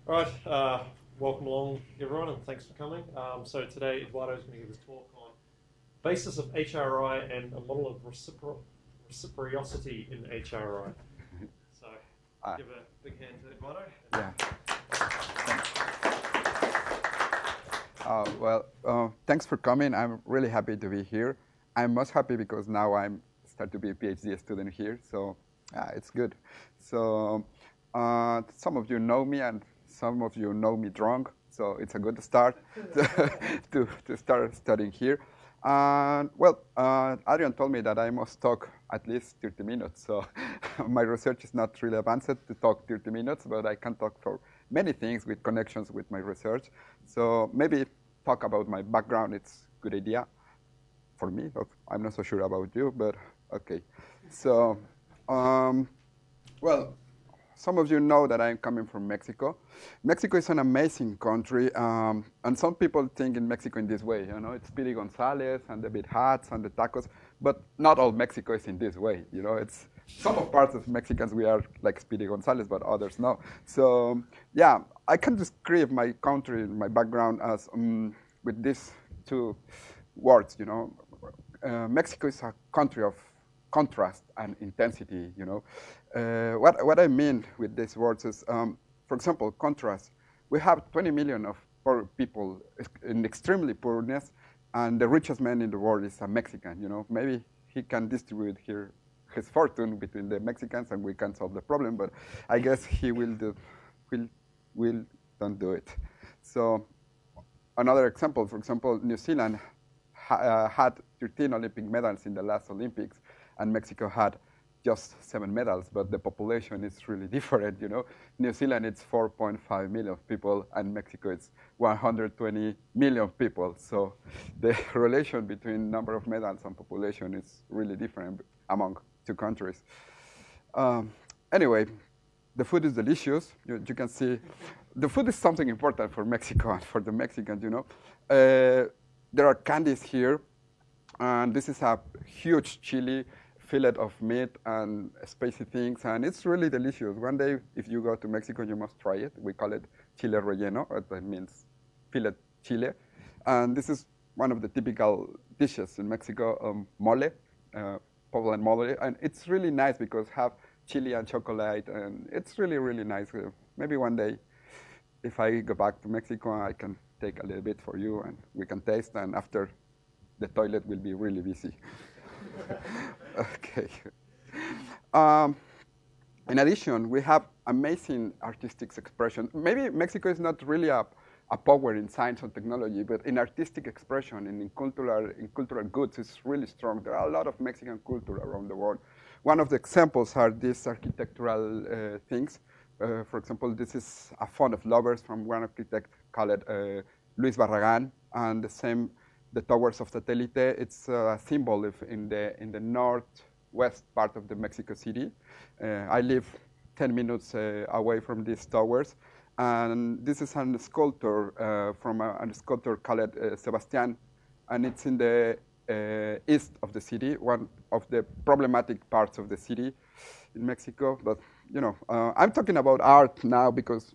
All right, welcome along, everyone, and thanks for coming. So today, Eduardo is going to give his talk on basis of HRI and a model of reciprocity in HRI. So give a big hand to Eduardo. Yeah. Thanks for coming. I'm really happy to be here. I'm most happy because now I'm start to be a PhD student here, so it's good. So some of you know me and some of you know me drunk, so it's a good start to start studying here. Adrian told me that I must talk at least 30 minutes, so my research is not really advanced to talk 30 minutes, but I can talk for many things with connections with my research. So maybe talk about my background, it's a good idea for me. I'm not so sure about you, but okay. So, some of you know that I'm coming from Mexico. Mexico is an amazing country, and some people think in Mexico in this way. You know, it's Speedy Gonzales and the big hats and the tacos, but not all Mexico is in this way. You know, it's some of parts of Mexicans we are like Speedy Gonzales, but others no. So yeah, I can describe my country, my background as with these two words. You know, Mexico is a country of contrast and intensity. You know. What I mean with these words is, for example, contrast. We have 20 million of poor people in extremely poorness, and the richest man in the world is a Mexican. You know, maybe he can distribute his fortune between the Mexicans, and we can solve the problem. But I guess he will don't do it. So another example, for example, New Zealand had 13 Olympic medals in the last Olympics, and Mexico had just 7 medals, but the population is really different, you know. New Zealand, it's 4.5 million people, and Mexico, it's 120 million people. So the relation between number of medals and population is really different among two countries. Anyway, the food is delicious. You can see the food is something important for Mexico and for the Mexicans, you know. There are candies here, and this is a huge chili, fillet of meat and spicy things, and it's really delicious. One day, if you go to Mexico, you must try it. We call it chile relleno, that means fillet chile. And this is one of the typical dishes in Mexico, mole, Poblan mole. And it's really nice because have chili and chocolate, and it's really, really nice. Maybe one day, if I go back to Mexico, I can take a little bit for you, and we can taste, and after, the toilet will be really busy. Okay. In addition, we have amazing artistic expression. Maybe Mexico is not really a power in science or technology, but in artistic expression and in cultural goods, it's really strong. There are a lot of Mexican culture around the world. One of the examples are these architectural things. For example, this is a font of lovers from one architect called Luis Barragan, and the towers of Satellite. It's a symbol in the northwest part of the Mexico City. I live 10 minutes away from these towers, and this is a sculptor from a sculptor called Sebastian, and it's in the east of the city, one of the problematic parts of the city in Mexico. But you know, I'm talking about art now because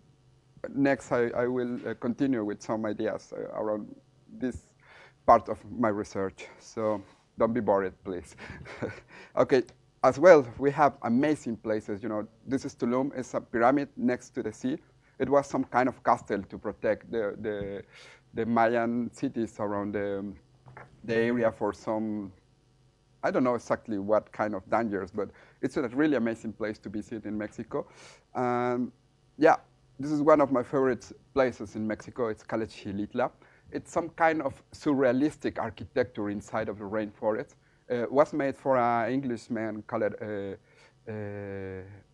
next I will continue with some ideas around this part of my research, so don't be bored, please. Okay, as well, we have amazing places. You know, this is Tulum. It's a pyramid next to the sea. It was some kind of castle to protect the Mayan cities around the area for some, I don't know exactly what kind of dangers, but it's a really amazing place to visit in Mexico. Yeah, this is one of my favorite places in Mexico. It's called Xilitla. It's some kind of surrealistic architecture inside of the rainforest. It was made for an Englishman called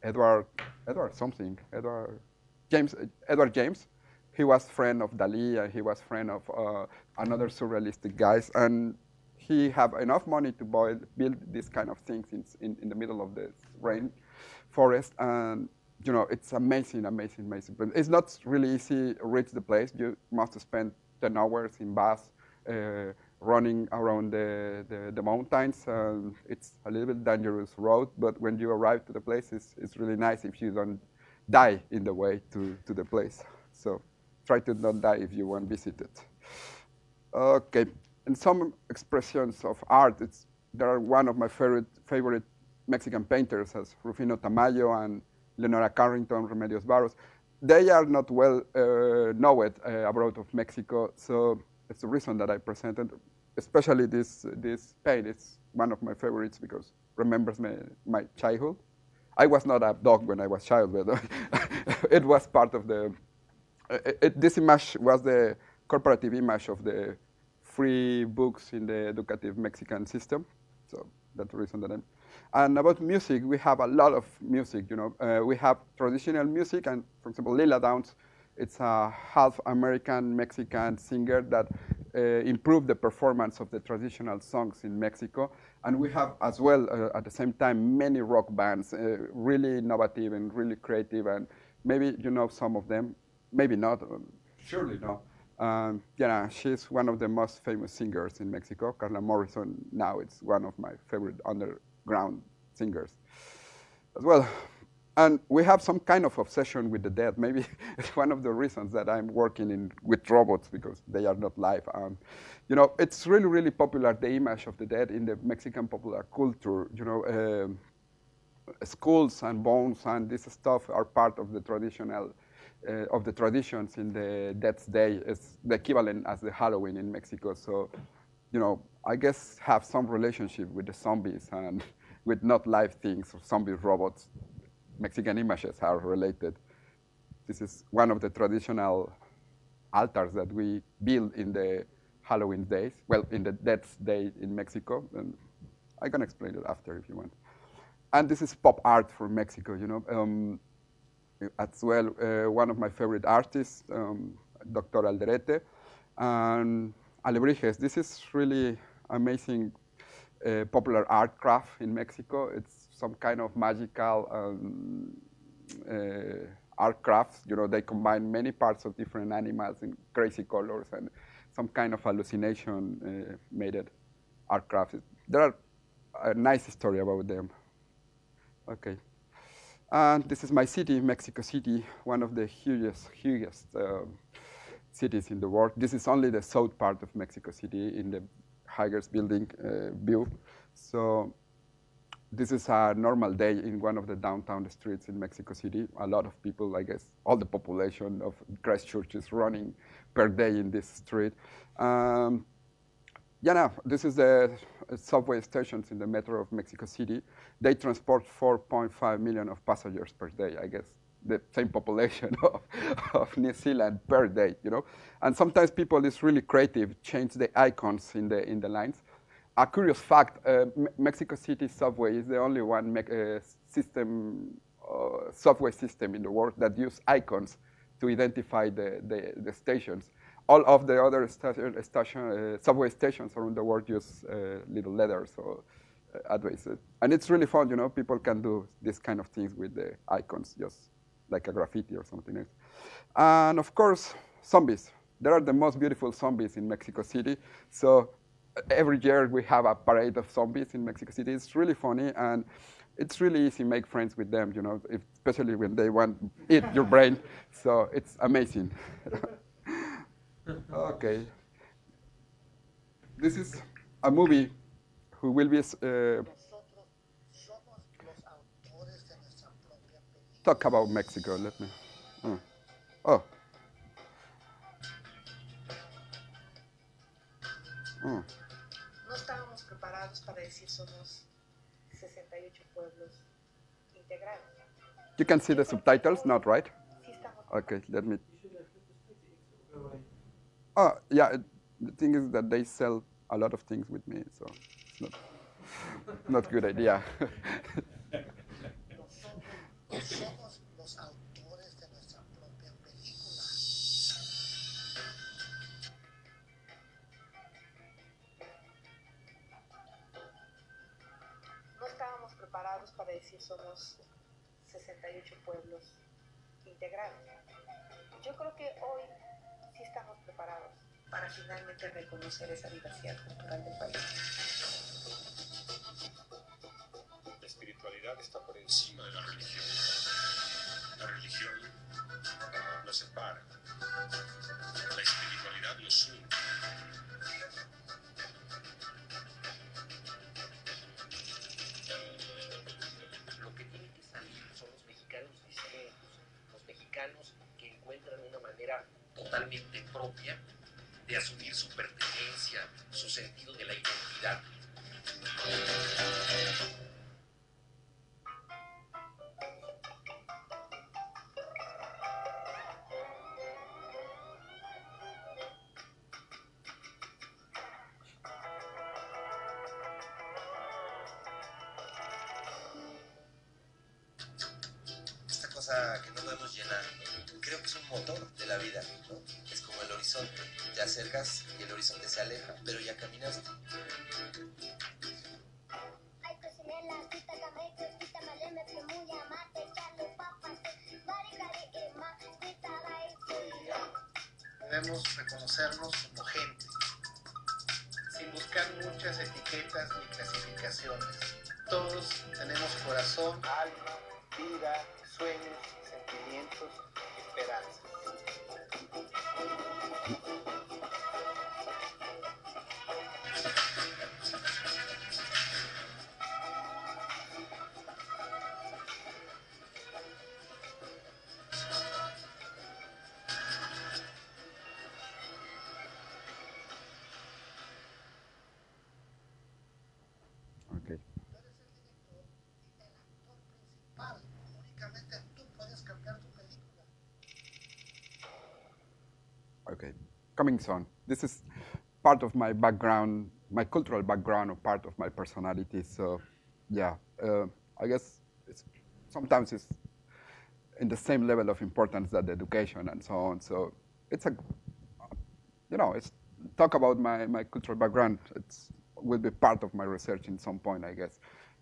Edward James. He was friend of Dali, and he was friend of another surrealistic guys, and he have enough money to build these kind of things in the middle of the rainforest. And you know, it's amazing. But it's not really easy to reach the place. You must spend 10 hours in bus running around the mountains. It's a little bit dangerous road, but when you arrive to the place, it's really nice if you don't die in the way to the place. So try to not die if you want to visit it. Okay, and some expressions of art. There are one of my favorite Mexican painters, as Rufino Tamayo and Leonora Carrington, Remedios Barros. They are not well known abroad of Mexico, so it's the reason that I presented. Especially this paint. It's one of my favorites because remembers my childhood. I was not a dog when I was a child, but it was part of the. This image was the corporative image of the free books in the educative Mexican system. So that's the reason that I'm. And about music, we have a lot of music. We have traditional music, and for example, Lila Downs, it's a half American Mexican singer that improved the performance of the traditional songs in Mexico. And we have as well, at the same time, many rock bands, really innovative and really creative. And maybe you know some of them, maybe not, surely no. She's one of the most famous singers in Mexico. Carla Morrison now it's one of my favorite underground singers as well. And we have some kind of obsession with the dead. Maybe it's one of the reasons that I'm working with robots because they are not live. It's really, really popular, the image of the dead in the Mexican popular culture. Skulls and bones and this stuff are part of the traditional, of the traditions in the Death's Day. It's the equivalent as the Halloween in Mexico. So, I guess have some relationship with the zombies and with not live things or zombie robots. Mexican images are related. This is one of the traditional altars that we build in the Halloween days, well, in the Death's Day in Mexico. And I can explain it after if you want. And this is pop art for Mexico, as well, one of my favorite artists, Dr. Alderete, and Alebrijes. This is really amazing popular art craft in Mexico. It's some kind of magical art crafts. They combine many parts of different animals in crazy colors and some kind of hallucination made it art crafts. There are a nice story about them. Okay. And this is my city, Mexico City, one of the hugest cities in the world. This is only the south part of Mexico City in the highest building view. So this is a normal day in one of the downtown streets in Mexico City. A lot of people, I guess, all the population of Christchurch is running per day in this street. This is the subway stations in the metro of Mexico City. They transport 4.5 million of passengers per day, I guess. The same population of New Zealand per day, And sometimes people is really creative, change the icons in the lines. A curious fact, Mexico City subway is the only one subway system in the world that use icons to identify the stations. All of the other subway stations around the world use little letters or addresses. And it's really fun, people can do this kind of things with the icons, just like a graffiti or something else. And of course, zombies. There are the most beautiful zombies in Mexico City. So every year we have a parade of zombies in Mexico City. It's really funny and it's really easy to make friends with them, especially when they want to eat your brain. So it's amazing. Okay. This is a movie who will be talk about Mexico. Let me. Oh. No estábamos preparados para decir somos 68 pueblos integrados. You can see the subtitles, not right? Okay, let me. Oh, yeah. The thing is that they sell a lot of things with me, so it's not a good idea. Somos los autores de nuestra propia película. No estábamos preparados para decir somos 68 pueblos integrados. Yo creo que hoy sí estamos preparados para finalmente reconocer esa diversidad cultural del país. La espiritualidad está por encima de la religión. La religión nos separa. los une. Lo que tiene que salir son los mexicanos distintos, los mexicanos que encuentran una manera totalmente propia de asumir su pertenencia, su sentido de la identidad. Esta cosa que no podemos llenar, creo que es un motor de la vida, ¿no? Es como el horizonte, te acercas y el horizonte se aleja, pero ya caminaste. Debemos reconocernos como gente, sin buscar muchas etiquetas ni clasificaciones. Todos tenemos corazón, alma, vida, sueños, sentimientos, esperanzas. Okay. Únicamente tú puedes cambiar tu película. Okay, coming soon. This is part of my background, my cultural background, or part of my personality. So, yeah, I guess sometimes it's in the same level of importance that education and so on. So it's it's talk about my cultural background. It's will be part of my research in some point, I guess.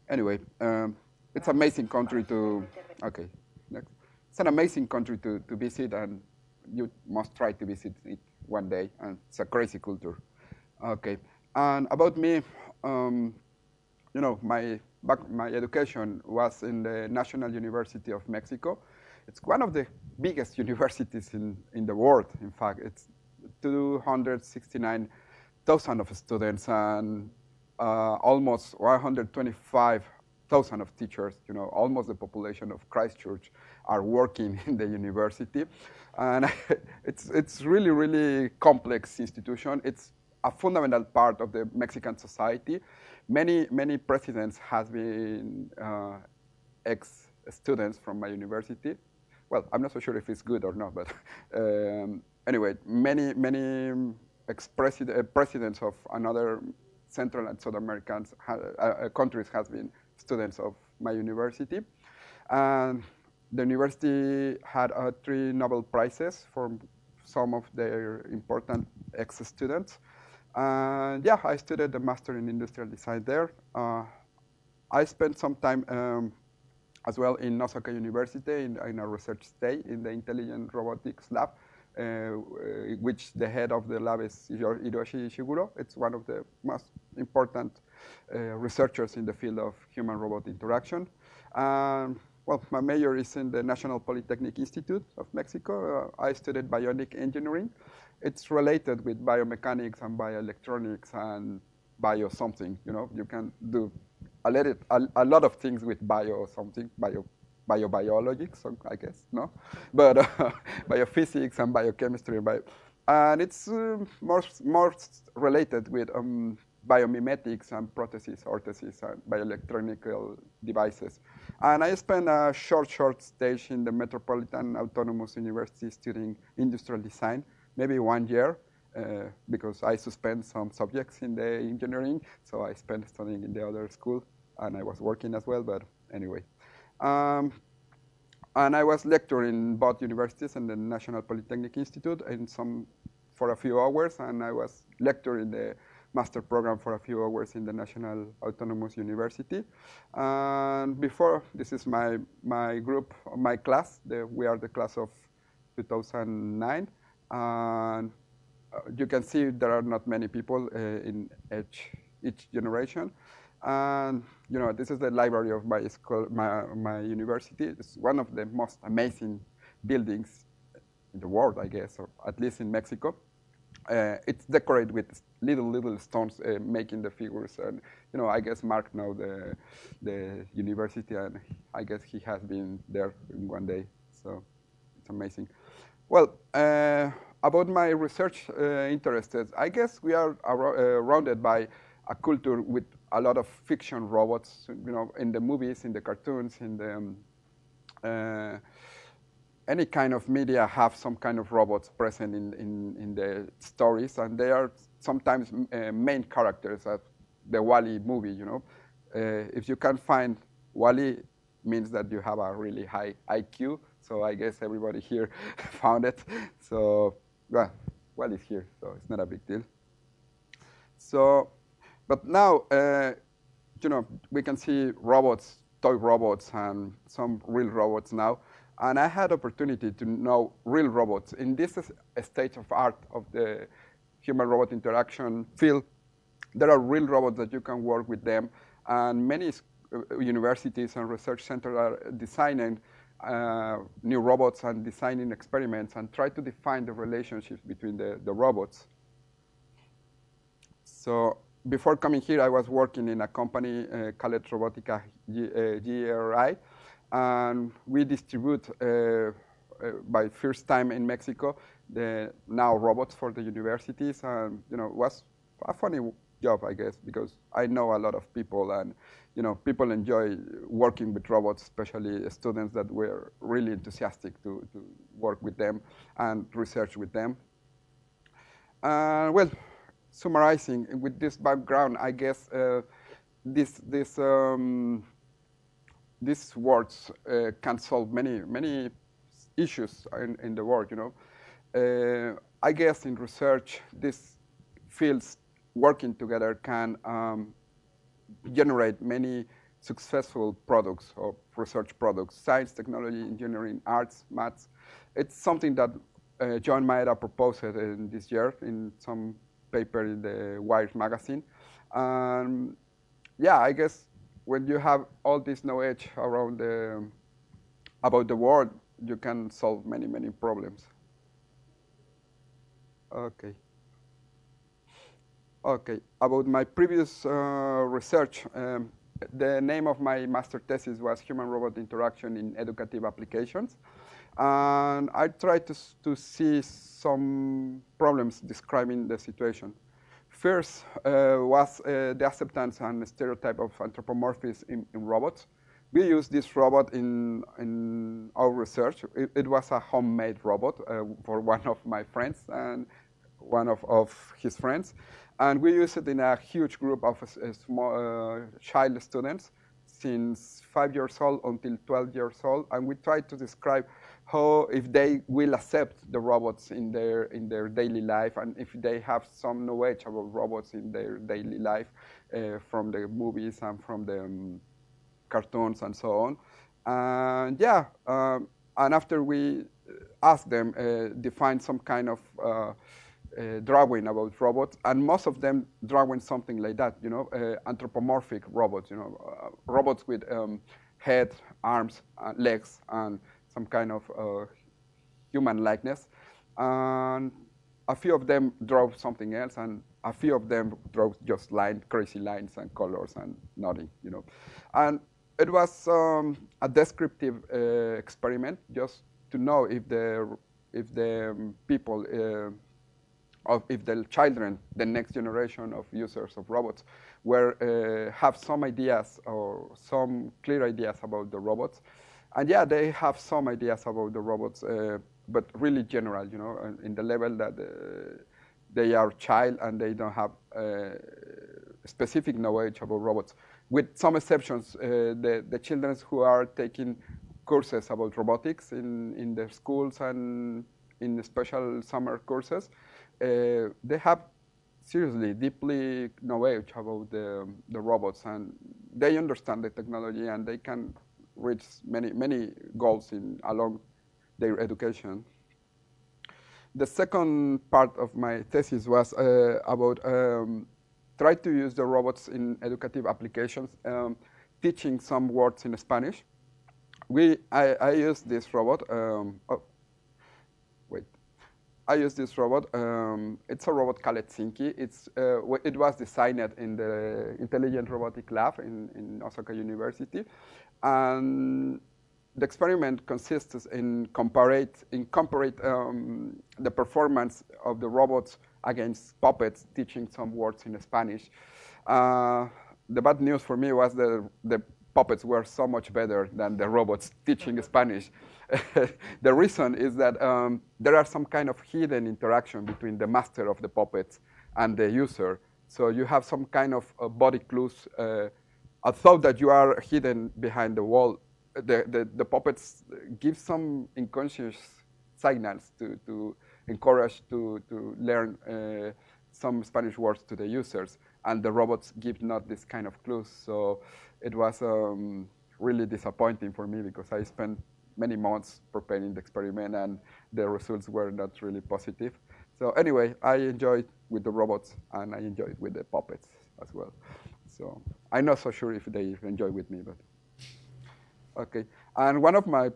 Anyway, it's an amazing country to. Okay, next. It's an amazing country to visit, and you must try to visit it one day. And it's a crazy culture. Okay, and about me, my education was in the National University of Mexico. It's one of the biggest universities in the world. In fact, it's 269,000 of students and almost 125,000 of teachers. Almost the population of Christchurch are working in the university, and it's really, really complex institution. It's a fundamental part of the Mexican society. Many presidents has been ex-students from my university. Well, I'm not so sure if it's good or not, but anyway, many presidents of another Central and South American countries has been students of my university. And the university had 3 Nobel Prizes for some of their important ex-students. And yeah, I studied the Master in Industrial Design there. I spent some time as well in Osaka University in a research stay in the Intelligent Robotics Lab, which the head of the lab is Hiroshi Ishiguro. It's one of the most important researchers in the field of human-robot interaction. Well, my major is in the National Polytechnic Institute of Mexico. I studied bionic engineering. It's related with biomechanics and bioelectronics and bio something. You can do a lot of things with bio something, biobiology, so I guess, no? But biophysics and biochemistry, and it's more related with biomimetics and prostheses, ortheses, and bioelectronic devices. And I spent a short stage in the Metropolitan Autonomous University studying industrial design, maybe 1 year, because I suspended some subjects in the engineering, so I spent studying in the other school, and I was working as well, but anyway. And I was lecturing in both universities and the National Polytechnic Institute for a few hours, and I was lecturing the master program for a few hours in the National Autonomous University. And before, this is my group, my class. We are the class of 2009. And you can see there are not many people in each generation. And this is the library of my school, my university. It's one of the most amazing buildings in the world, I guess, or at least in Mexico. it's decorated with little stones making the figures. And I guess Mark knows the university, and I guess he has been there in one day. So it's amazing. Well, about my research interests, I guess we are surrounded by a culture with a lot of fiction robots. In the movies, in the cartoons, in the any kind of media have some kind of robots present in the stories, and they are sometimes main characters of the Wall-E movie. If you can find Wall-E, means that you have a really high IQ. So I guess everybody here found it. So well, Wall-E's here, so it's not a big deal. So, but now we can see robots, toy robots, and some real robots now. And I had opportunity to know real robots. In this stage of art of the human-robot interaction field, there are real robots that you can work with them. And many universities and research centers are designing new robots and designing experiments and try to define the relationships between the robots. So before coming here, I was working in a company called Robotica GRI. And we distribute, by first time in Mexico, the now robots for the universities. And, it was a funny job, I guess, because I know a lot of people. And, people enjoy working with robots, especially students that were really enthusiastic to work with them and research with them. Well, summarizing, with this background, I guess these words can solve many issues in the world. I guess in research, these fields working together can generate many successful products or research products: science, technology, engineering, arts, maths. It's something that John Maeda proposed in this year in some paper in the Wired magazine. Yeah, I guess when you have all this knowledge around about the world, you can solve many problems. Okay. About my previous research, the name of my master thesis was Human-Robot Interaction in Educative Applications. And I tried to see some problems describing the situation. First was the acceptance and stereotype of anthropomorphism in robots. We used this robot in our research. It was a homemade robot for one of my friends and one of his friends. And we used it in a huge group of small child students since 5 years old until 12 years old. And we tried to describe how, if they will accept the robots in their daily life, and if they have some knowledge about robots in their daily life from the movies and from the cartoons and so on. And yeah, and after we asked them, define some kind of drawing about robots, and most of them drawing something like that, anthropomorphic robots, robots with head, arms, legs, and some kind of human likeness. And a few of them draw something else, and a few of them draw just crazy lines and colors and nothing, And it was a descriptive experiment just to know if the people, if the children, the next generation of users of robots, have some ideas or some clear ideas about the robots. And yeah, they have some ideas about the robots, but really general, in the level that they are child and they don't have specific knowledge about robots. With some exceptions, the children who are taking courses about robotics in their schools and in special summer courses, they have seriously, deeply knowledge about the robots, and they understand the technology, and they can reach many goals along their education. The second part of my thesis was about try to use the robots in educative applications, teaching some words in Spanish. I used this robot. I use this robot. It's a robot called Zinki. It was designed in the Intelligent Robotic Lab in Osaka University. And the experiment consists in compare the performance of the robots against puppets teaching some words in Spanish. The bad news for me was that the puppets were so much better than the robots teaching Spanish. The reason is that there are some kind of hidden interaction between the master of the puppets and the user. So you have some kind of body clues. Although that you are hidden behind the wall, the puppets give some unconscious signals to encourage to learn some Spanish words to the users, and the robots give not this kind of clues. So it was really disappointing for me because I spent many months preparing the experiment and the results were not really positive. So anyway, I enjoyed with the robots and I enjoyed with the puppets as well. So I'm not so sure if they enjoy with me, but okay. And one of my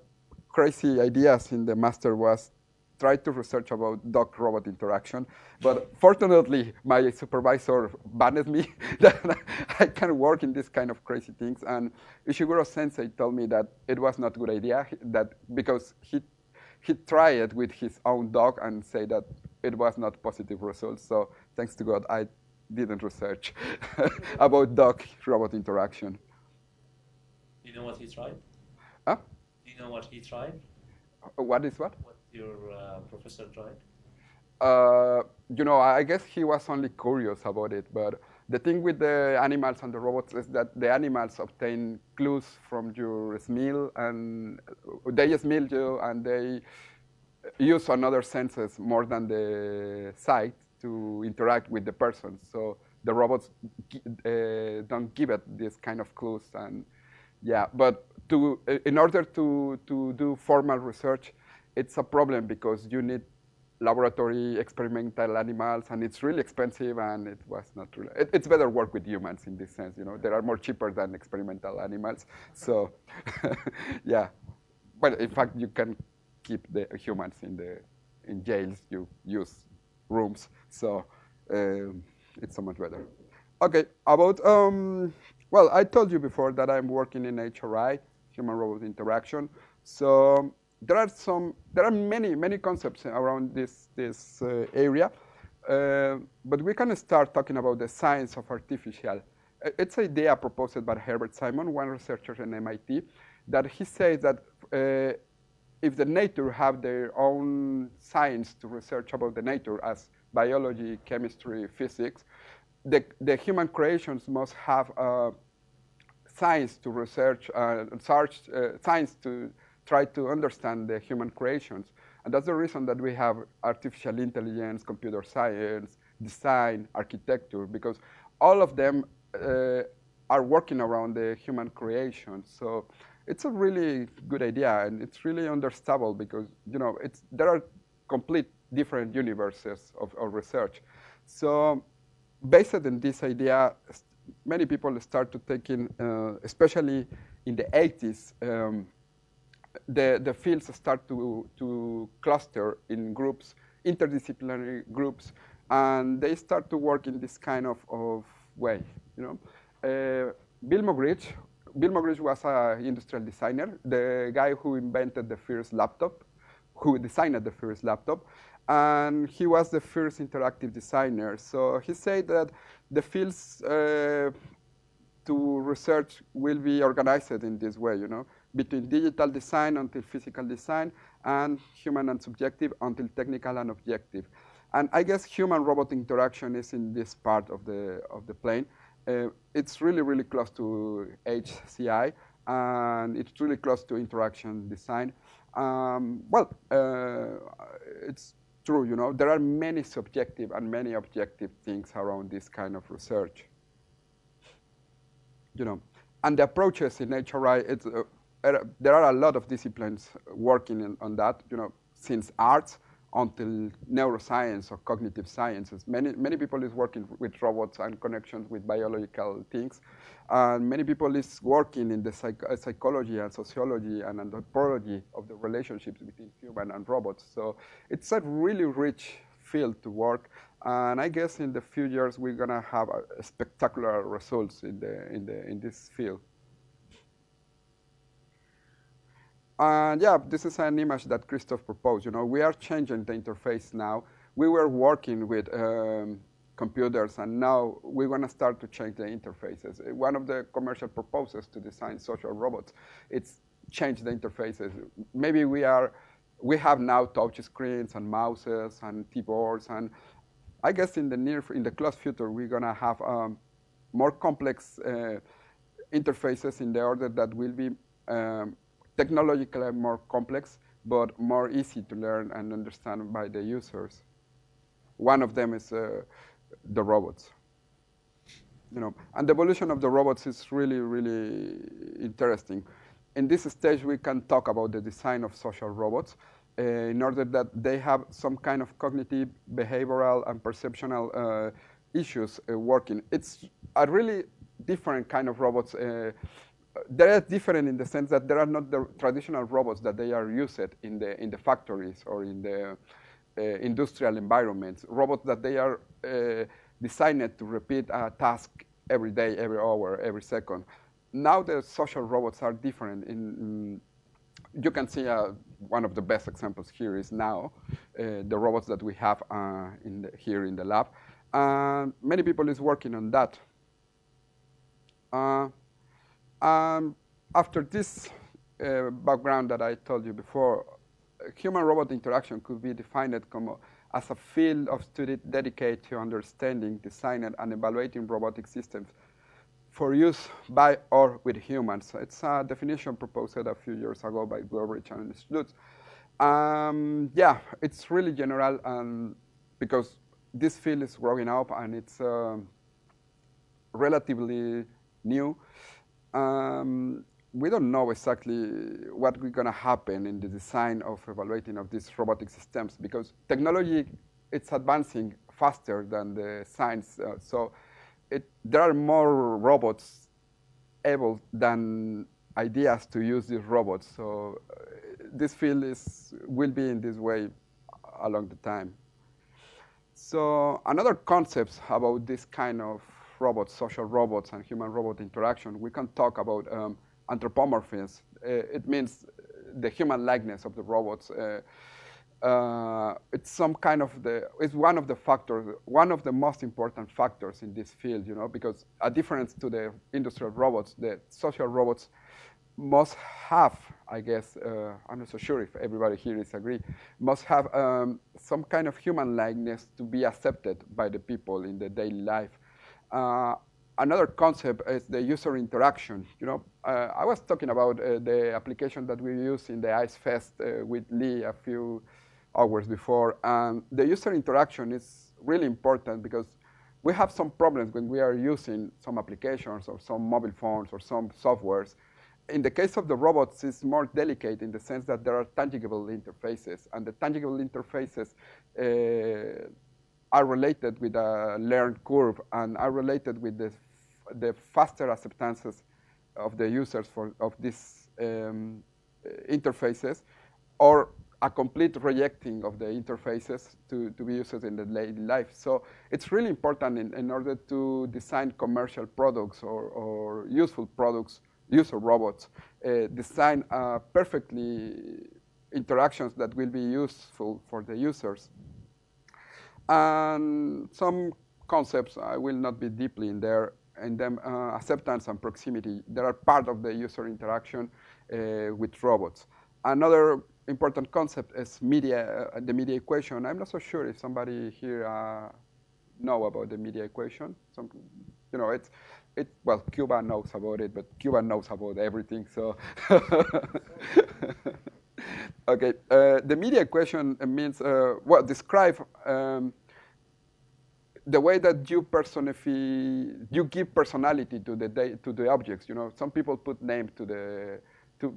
crazy ideas in the master was try to research about dog-robot interaction. But fortunately, my supervisor banned me that I can work in this kind of crazy things. And Ishiguro Sensei told me that it was not a good idea, that because he tried it with his own dog and said that it was not positive results. So thanks to God, I didn't research about dog-robot interaction. Do you know what he tried? Huh? Do you know what he tried? What is what? What your professor tried? I guess he was only curious about it. But the thing with the animals and the robots is that the animals obtain clues from your smell, and they smell you, and they use another senses more than the sight to interact with the person. So the robots don't give it this kind of clues. And yeah, but in order to do formal research, it's a problem because you need laboratory experimental animals, and it's really expensive, and it was not really. It's better work with humans in this sense. They are more cheaper than experimental animals. So, yeah. Well, in fact, you can keep the humans in jails. You use rooms, so it's so much better. Okay, about well, I told you before that I'm working in HRI, human-robot interaction. So there are many concepts around this area, but we can start talking about the science of artificial. It's an idea proposed by Herbert Simon, one researcher in MIT, that he says that if the nature have their own science to research about the nature as biology, chemistry, physics, the human creations must have science to research, science to try to understand the human creations. And that's the reason that we have artificial intelligence, computer science, design, architecture, because all of them are working around the human creation. So it's a really good idea, and it's really understandable because there are complete different universes of research. So based on this idea, many people start to take in, especially in the 80s, the fields start to cluster in groups, interdisciplinary groups, and they start to work in this kind of way. Bill Moggridge was an industrial designer, the guy who invented the first laptop, who designed the first laptop, and he was the first interactive designer. So he said that the fields to research will be organized in this way, between digital design until physical design, and human and subjective until technical and objective. And I guess human-robot interaction is in this part of the plane. It's really, really close to HCI, and it's really close to interaction design. It's true, there are many subjective and many objective things around this kind of research. And the approaches in HRI, there are a lot of disciplines working on that, since arts until neuroscience or cognitive sciences. Many people is working with robots and connections with biological things. And many people is working in the psychology and sociology and anthropology of the relationships between human and robots. So it's a really rich field to work. And I guess in the few years we're gonna have spectacular results in this field. And yeah, this is an image that Christoph proposed. You know, we are changing the interface now. We were working with computers, and now we're going to start to change the interfaces. One of the commercial proposals to design social robots, it's change the interfaces. Maybe we have now touch screens and mouses and keyboards, and I guess in the close future, we're going to have more complex interfaces in the order that will be technologically more complex, but more easy to learn and understand by the users. One of them is the robots. You know, and the evolution of the robots is really, really interesting. In this stage, we can talk about the design of social robots in order that they have some kind of cognitive, behavioral, and perceptual issues working. It's a really different kind of robots. They are different in the sense that there are not the traditional robots that they are used in the factories or in the industrial environments. Robots that they are designed to repeat a task every day, every hour, every second. Now the social robots are different. You can see one of the best examples here is now the robots that we have here in the lab. Many people is working on that. After this background that I told you before, human-robot interaction could be defined as a field of study dedicated to understanding, designing, and evaluating robotic systems for use by or with humans. It's a definition proposed a few years ago by Goldrich and Stutz. Yeah, it's really general because this field is growing up and it's relatively new. We don't know exactly what is going to happen in the design of evaluating of these robotic systems because technology it's advancing faster than the science. So there are more robots able than ideas to use these robots. So this field will be in this way along the time. So another concepts about this kind of robots, social robots, and human-robot interaction, we can talk about anthropomorphism. It means the human likeness of the robots. It's some kind of it's one of the factors, one of the most important factors in this field, you know, because a difference to the industrial robots, the social robots must have, I guess, I'm not so sure if everybody here is agree, must have some kind of human likeness to be accepted by the people in the daily life. Another concept is the user interaction. You know, I was talking about the application that we use in the Ice Fest with Lee a few hours before. The user interaction is really important because we have some problems when we are using some applications or some mobile phones or some softwares. In the case of the robots, it's more delicate in the sense that there are tangible interfaces, and the tangible interfaces are related with a learned curve and are related with the faster acceptances of the users of these interfaces, or a complete rejecting of the interfaces to be used in the daily life. So it's really important in order to design commercial products or useful products, user robots, design perfectly interactions that will be useful for the users. And some concepts, I will not be deeply in them, acceptance and proximity, that are part of the user interaction with robots. Another important concept is the media equation. I'm not so sure if somebody here know about the media equation. You know, well, Cuba knows about it, but Cuba knows about everything, so. Okay, the media equation means, well, describe the way that you give personality to the objects. You know, some people put name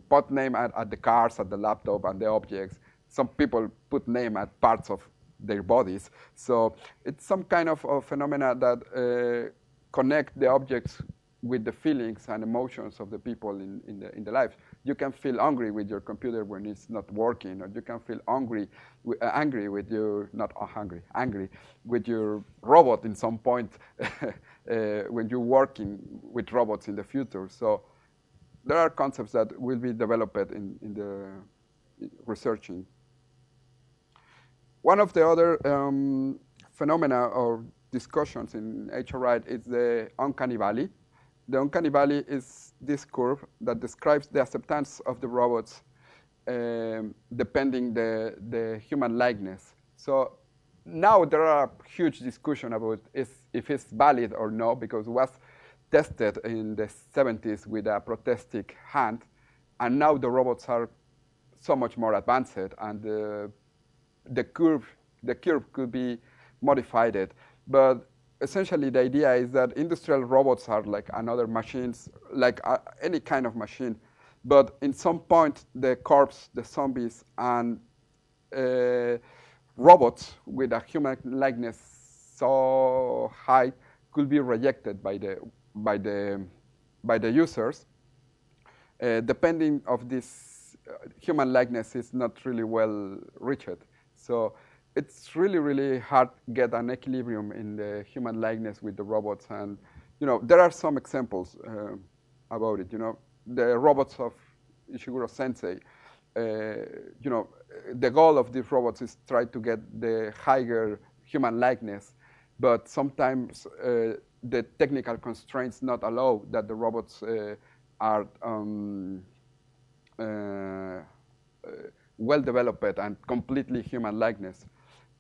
put name at the cars, at the laptop, and the objects. some people put name at parts of their bodies. So it's some kind of phenomena that connect the objects with the feelings and emotions of the people in the life. You can feel angry with your computer when it's not working, or you can feel angry with your angry with your robot in some point when you're working with robots in the future. So there are concepts that will be developed in the researching. One of the other phenomena or discussions in HRI is the uncanny valley. The uncanny valley is this curve that describes the acceptance of the robots depending the human likeness. So now there are huge discussion about if it's valid or no, because it was tested in the 70s with a prosthetic hand, and now the robots are so much more advanced, and the curve could be modified. But essentially, the idea is that industrial robots are like another machines, like any kind of machine. But in some point, the corpse, the zombies, and robots with a human likeness so high could be rejected by the users. Depending of this human likeness is not really well reached. So it's really, really hard to get an equilibrium in the human likeness with the robots. And, there are some examples about it. The robots of Ishiguro Sensei, the goal of these robots is try to get the higher human likeness, but sometimes the technical constraints not allow that the robots are well developed and completely human likeness.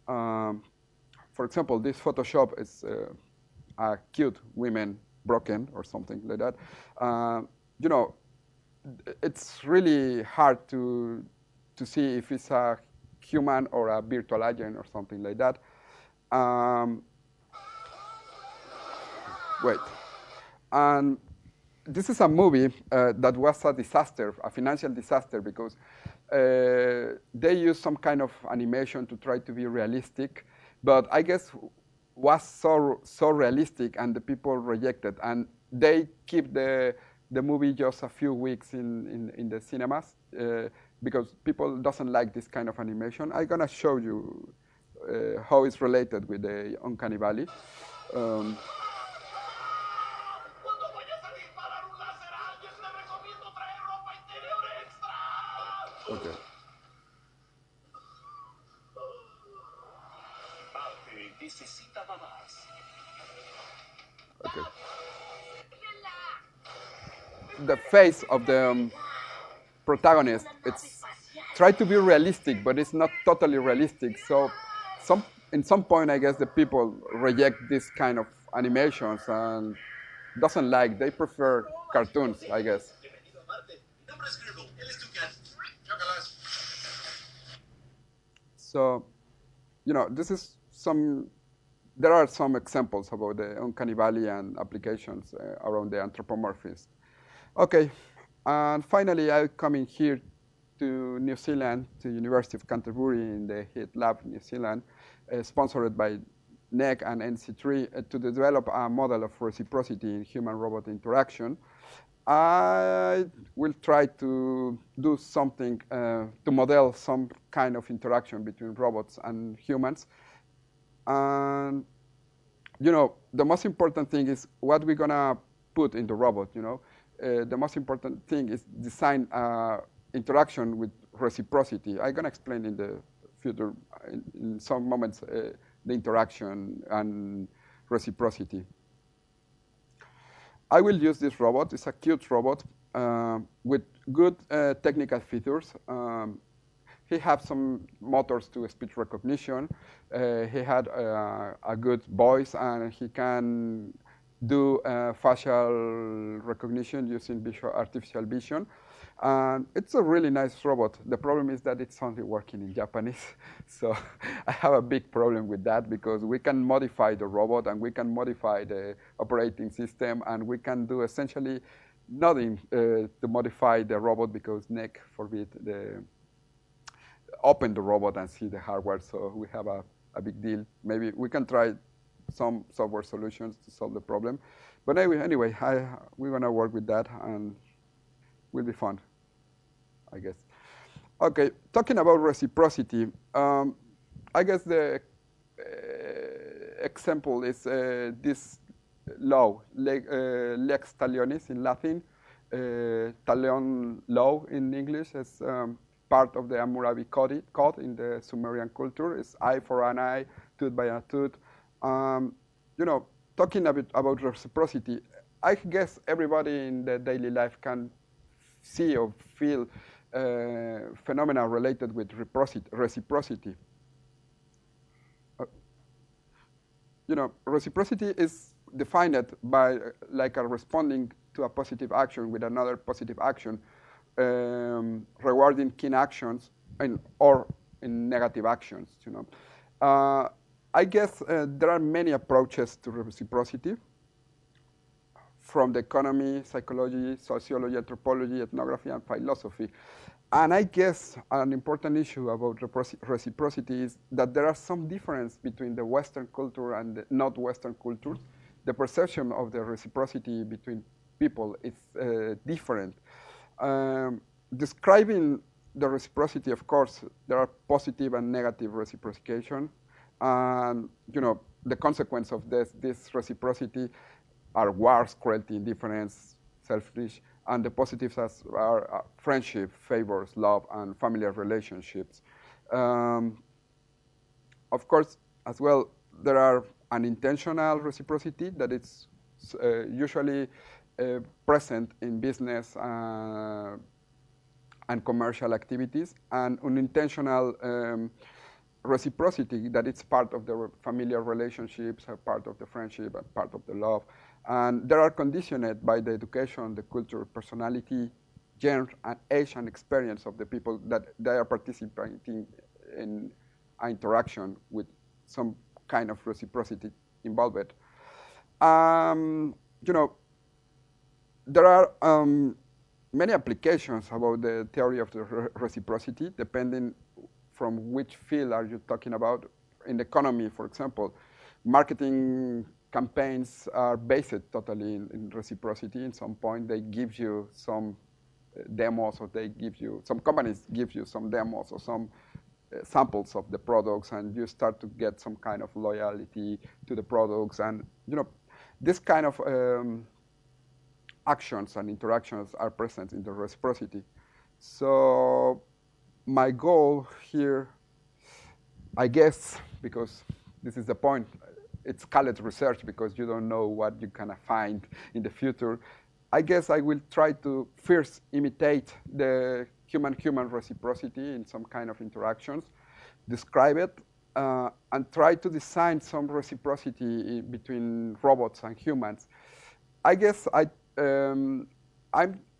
For example, this Photoshop is a cute woman broken or something like that. It's really hard to see if it's a human or a virtual agent or something like that. Wait. And this is a movie that was a disaster, a financial disaster, because they used some kind of animation to try to be realistic, but I guess was so realistic, and the people rejected, and they keep the movie just a few weeks in the cinemas because people doesn't like this kind of animation. I'm gonna show you how it's related with the uncanny valley. Okay. Okay. The face of the protagonist, it's tried to be realistic, but it's not totally realistic. So in some point, I guess the people reject this kind of animations and doesn't like. They prefer cartoons, I guess. So, this is there are some examples about the uncanny valley and applications around the anthropomorphism. Okay, and finally, I'm coming here to New Zealand, to University of Canterbury in the HIT Lab, New Zealand, sponsored by NEC and NC3 to develop a model of reciprocity in human-robot interaction. I will try to do something to model some kind of interaction between robots and humans. And, the most important thing is what we're gonna put in the robot, The most important thing is design interaction with reciprocity. I'm gonna explain in the future, in some moments, the interaction and reciprocity. I will use this robot. It's a cute robot with good technical features. He has some motors to speech recognition. He had a good voice, and he can do facial recognition using artificial vision. And it's a really nice robot. The problem is that it's only working in Japanese. So I have a big problem with that, because we can modify the robot and we can modify the operating system, and we can do essentially nothing to modify the robot because NEC forbid open the robot and see the hardware, so we have a big deal. Maybe we can try some software solutions to solve the problem. But anyway, we're going to work with that, and will be fun, I guess. Okay, talking about reciprocity, I guess the example is this law, lex talionis in Latin, talion law in English, is part of the Hammurabi code in the Sumerian culture. It's eye for an eye, tooth by a tooth. You know, talking a bit about reciprocity, I guess everybody in the daily life can see or feel phenomena related with reciprocity. You know, reciprocity is defined by like a responding to a positive action with another positive action, rewarding keen actions or in negative actions. You know, I guess there are many approaches to reciprocity, from the economy, psychology, sociology, anthropology, ethnography, and philosophy. And I guess an important issue about reciprocity is that there are some difference between the Western culture and the not Western cultures. The perception of the reciprocity between people is different. Describing the reciprocity, of course, there are positive and negative reciprocation. And, you know, the consequence of this reciprocity are wars, cruelty, indifference, selfish, and the positives are friendship, favors, love, and familiar relationships. Of course, as well, there are unintentional reciprocity that is usually present in business and commercial activities, and unintentional reciprocity that it's part of the familiar relationships, part of the friendship, and part of the love. And they are conditioned by the education, the culture, personality, gender, and age and experience of the people that they are participating in interaction with some kind of reciprocity involved. You know, there are many applications about the theory of the reciprocity, depending from which field are you talking about. In the economy, for example, marketing campaigns are based totally in reciprocity. In some point, they give you some demos, or some companies give you some demos or some samples of the products, and you start to get some kind of loyalty to the products. And, you know, this kind of actions and interactions are present in the reciprocity. So my goal here, I guess, because this is the point, it's called research because you don't know what you're gonna find in the future. I guess I will try to first imitate the human-human reciprocity in some kind of interactions, describe it, and try to design some reciprocity between robots and humans. I guess I'm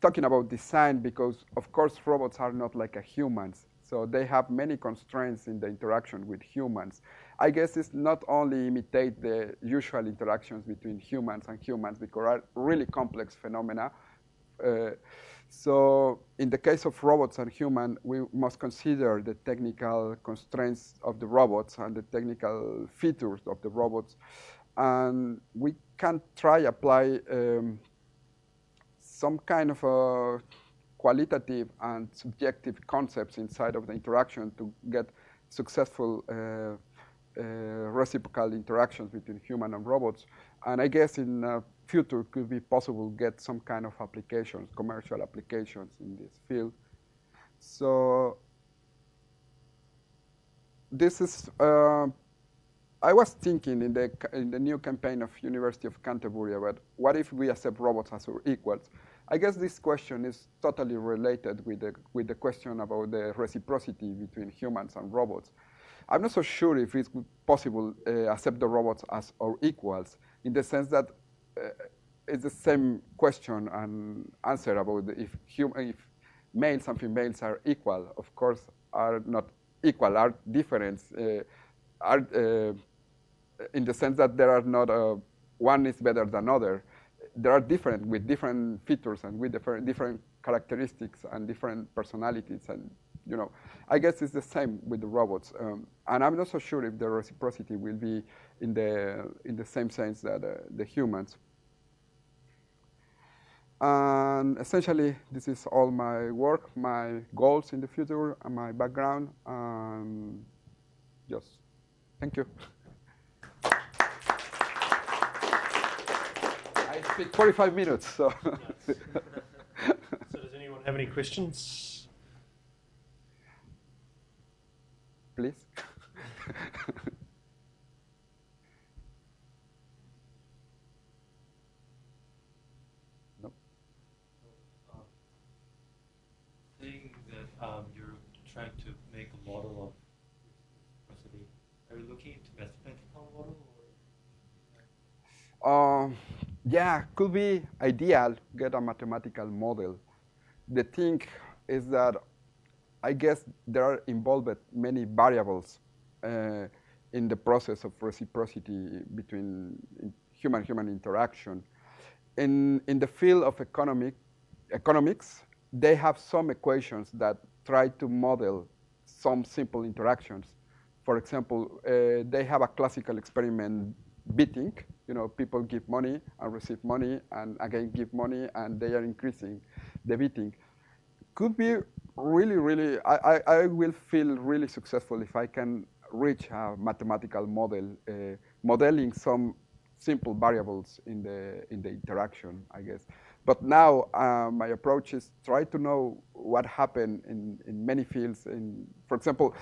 talking about design because, of course, robots are not like humans. So they have many constraints in the interaction with humans. I guess it's not only imitate the usual interactions between humans and humans, because are really complex phenomena. So in the case of robots and humans, we must consider the technical constraints of the robots and the technical features of the robots. And we can try apply some kind of qualitative and subjective concepts inside of the interaction to get successful reciprocal interactions between human and robots. And I guess in the future it could be possible to get some kind of applications, commercial applications in this field. So this is, I was thinking in the new campaign of University of Canterbury about what if we accept robots as our equals. I guess this question is totally related with the question about the reciprocity between humans and robots. I'm not so sure if it's possible to accept the robots as our equals, in the sense that it's the same question and answer about if males and females are equal. Of course, are not equal, are different, in the sense that there are not one is better than other. They are different with different features and with different characteristics and different personalities and I guess it's the same with the robots. And I'm not so sure if the reciprocity will be in the same sense that the humans. And essentially, this is all my work, my goals in the future, and my background. Just thank you. I speak 45 minutes, so. So does anyone have any questions? Please. No. Saying that you're trying to make a model of reciprocity, are you looking into mathematical model or? Yeah, could be ideal, get a mathematical model. The thing is that I guess there are involved many variables in the process of reciprocity between human-human interaction. In the field of economics, they have some equations that try to model some simple interactions. For example, they have a classical experiment bidding. People give money and receive money and again give money, and they are increasing the bidding. Could be really, really, I will feel really successful if I can reach a mathematical model, modeling some simple variables in the interaction, I guess. But now my approach is try to know what happened in many fields. For example,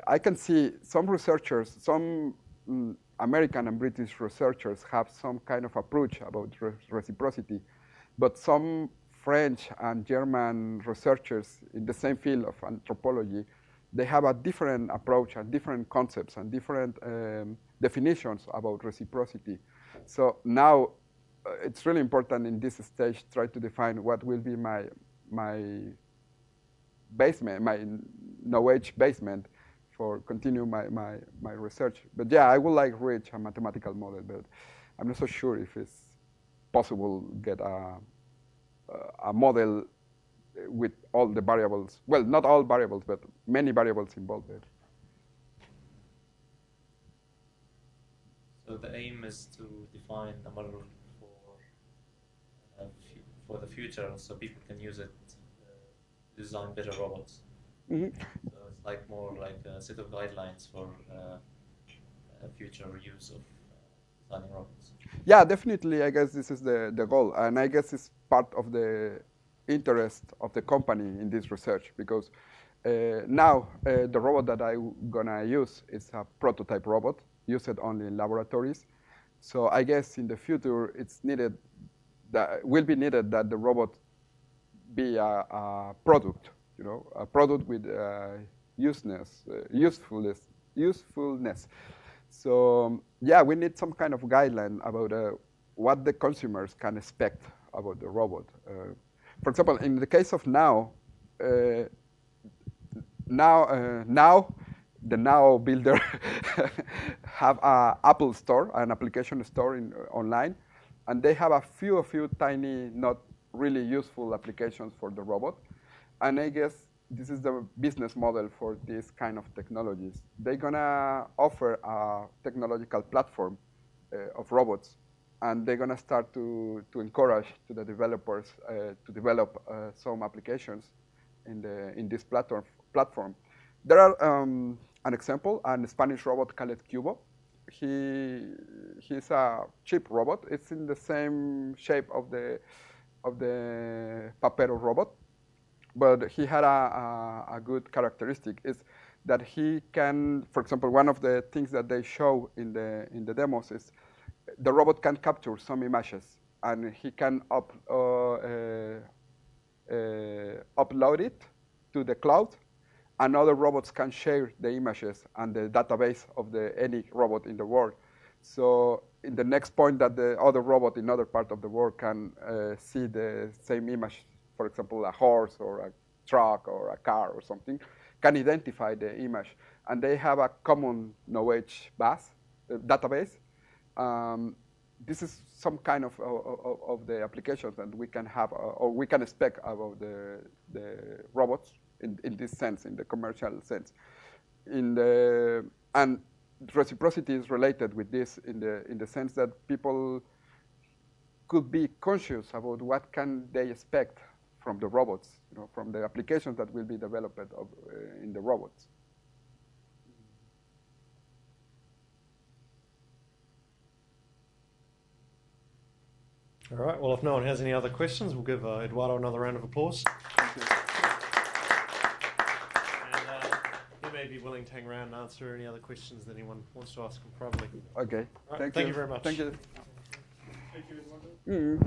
I can see some researchers, some American and British researchers have some kind of approach about reciprocity, but some French and German researchers in the same field of anthropology, they have a different approach and different concepts and different definitions about reciprocity. So now it's really important in this stage try to define what will be my basement, my knowledge basement for continue my research. But yeah, I would like reach a mathematical model, but I'm not so sure if it's possible get a model with all the variables. Well, not all variables, but many variables involved. So the aim is to define a model for the future, so people can use it to design better robots. Mm-hmm. So it's like more like a set of guidelines for future use of designing robots. Yeah, definitely. I guess this is the goal, and I guess it's part of the interest of the company in this research, because now the robot that I'm gonna use is a prototype robot, used only in laboratories. So I guess in the future it's needed, that will be needed that the robot be a product, a product with usefulness. So yeah, we need some kind of guideline about what the consumers can expect about the robot. For example, in the case of now, the Now builder have an Apple store, an application store online, and they have a few tiny, not really useful applications for the robot. And I guess this is the business model for this kind of technologies. They're gonna offer a technological platform of robots, and they're gonna start to encourage to the developers to develop some applications in this platform. There are an example, a Spanish robot called Cubo. He's a cheap robot. It's in the same shape of the Papero robot, but he had a good characteristic is that he can, for example, one of the things that they show in the demos is the robot can capture some images, and he can upload it to the cloud, and other robots can share the images and the database of any robot in the world. So in the next point that the other robot in other part of the world can see the same image, for example, a horse or a truck or a car or something, can identify the image. And they have a common knowledge base, database. This is some kind of the applications that we can have or we can expect about the robots in this sense, in the commercial sense. And reciprocity is related with this in the sense that people could be conscious about what can they expect from the robots, from the applications that will be developed in the robots. All right, well, if no one has any other questions, we'll give Eduardo another round of applause. Thank you. And he may be willing to hang around and answer any other questions that anyone wants to ask him privately. Okay, All right, thank you very much. Thank you. Thank you, Eduardo.